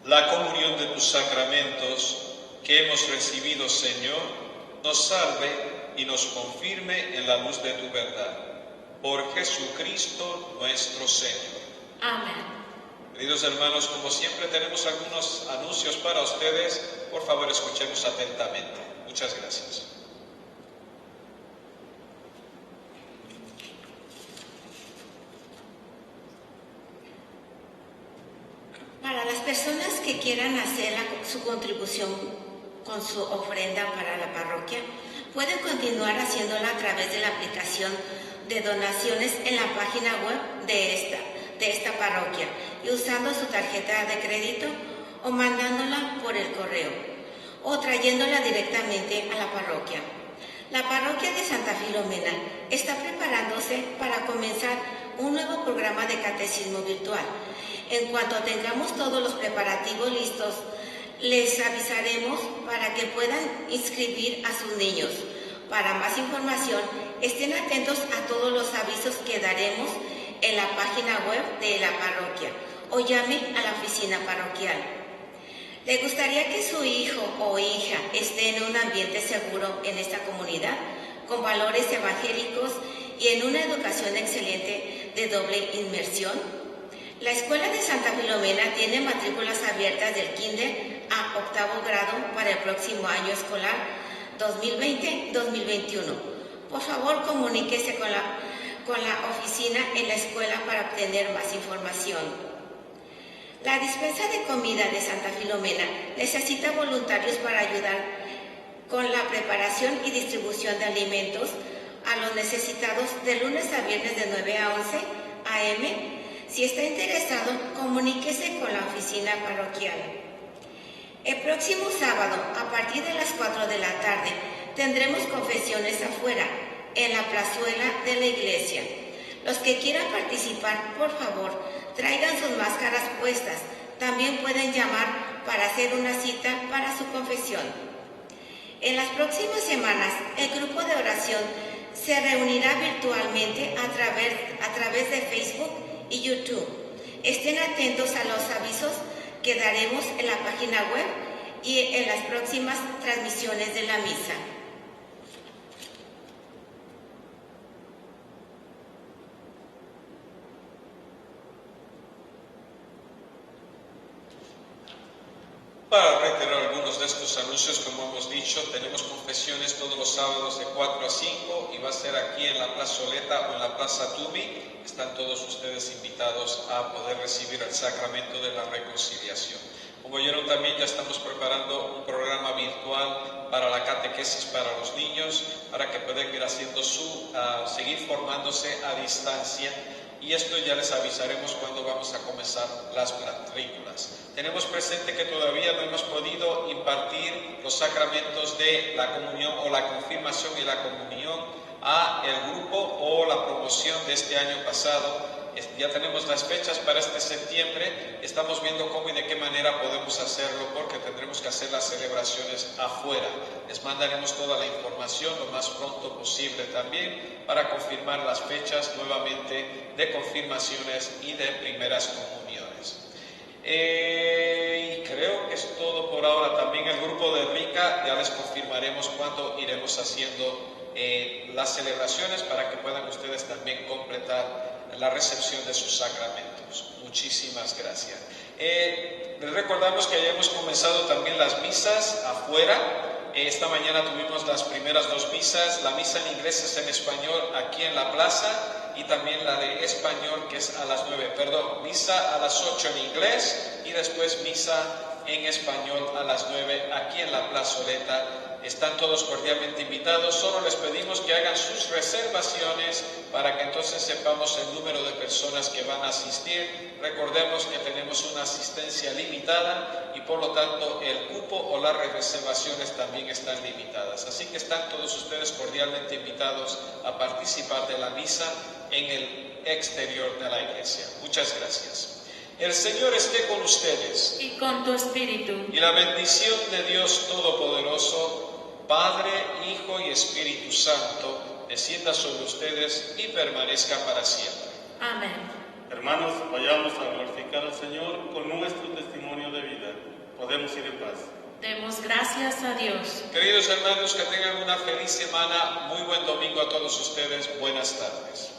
La comunión de tus sacramentos que hemos recibido, Señor, nos salve y nos confirme en la luz de tu verdad. Por Jesucristo nuestro Señor. Amén. Queridos hermanos, como siempre tenemos algunos anuncios para ustedes. Por favor, escuchemos atentamente. Muchas gracias. Para las personas que quieran hacer su contribución con su ofrenda para la parroquia, pueden continuar haciéndola a través de la aplicación de donaciones en la página web de esta parroquia y usando su tarjeta de crédito o mandándola por el correo o trayéndola directamente a la parroquia. La parroquia de Santa Filomena está preparándose para comenzar un nuevo programa de catecismo virtual. En cuanto tengamos todos los preparativos listos, les avisaremos para que puedan inscribir a sus niños. Para más información, estén atentos a todos los avisos que daremos en la página web de la parroquia o llame a la oficina parroquial. ¿Le gustaría que su hijo o hija esté en un ambiente seguro en esta comunidad, con valores evangélicos y en una educación excelente de doble inmersión? La Escuela de Santa Filomena tiene matrículas abiertas del kinder a 8º grado para el próximo año escolar 2020-2021. Por favor, comuníquese con la oficina en la escuela para obtener más información. La dispensa de comida de Santa Filomena necesita voluntarios para ayudar con la preparación y distribución de alimentos a los necesitados de lunes a viernes de 9 a 11 a.m. Si está interesado, comuníquese con la oficina parroquial. El próximo sábado, a partir de las 4 de la tarde, tendremos confesiones afuera, en la plazuela de la iglesia. Los que quieran participar, por favor, traigan sus máscaras puestas. También pueden llamar para hacer una cita para su confesión. En las próximas semanas, el grupo de oración se reunirá virtualmente a través de Facebook y YouTube. Estén atentos a los avisos que daremos en la página web y en las próximas transmisiones de la misa. Para reiterar algunos de estos anuncios, como hemos dicho, tenemos confesiones todos los sábados de 4 a 5 y va a ser aquí en la plazoleta o en la Plaza Tubi. Están todos ustedes invitados a poder recibir el sacramento de la reconciliación. Como oyeron, también ya estamos preparando un programa virtual para la catequesis para los niños, para que puedan ir haciendo seguir formándose a distancia. Y esto ya les avisaremos cuando vamos a comenzar las matrículas. Tenemos presente que todavía no hemos podido impartir los sacramentos de la comunión o la confirmación y la comunión a el grupo o la promoción de este año pasado. Ya tenemos las fechas para este septiembre. Estamos viendo cómo y de qué manera podemos hacerlo, porque tendremos que hacer las celebraciones afuera. Les mandaremos toda la información lo más pronto posible también para confirmar las fechas nuevamente de confirmaciones y de primeras comuniones. Y creo que es todo por ahora. También el grupo de Rica ya les confirmaremos cuándo iremos haciendo las celebraciones para que puedan ustedes también completar la recepción de sus sacramentos. Muchísimas gracias. Les recordamos que ya hemos comenzado también las misas afuera. Esta mañana tuvimos las primeras 2 misas, la misa en inglés es en español aquí en la plaza y también la de español que es a las 9, misa a las 8 en inglés y después misa en español a las 9 aquí en la plazoleta. Están todos cordialmente invitados, solo les pedimos que hagan sus reservaciones para que entonces sepamos el número de personas que van a asistir. Recordemos que tenemos una asistencia limitada y por lo tanto el cupo o las reservaciones también están limitadas. Así que están todos ustedes cordialmente invitados a participar de la misa en el exterior de la iglesia. Muchas gracias. El Señor esté con ustedes. Y con tu espíritu. Y la bendición de Dios Todopoderoso, Padre, Hijo y Espíritu Santo, descienda sobre ustedes y permanezca para siempre. Amén. Hermanos, vayamos a glorificar al Señor con nuestro testimonio de vida. Podemos ir en paz. Demos gracias a Dios. Queridos hermanos, que tengan una feliz semana, muy buen domingo a todos ustedes, buenas tardes.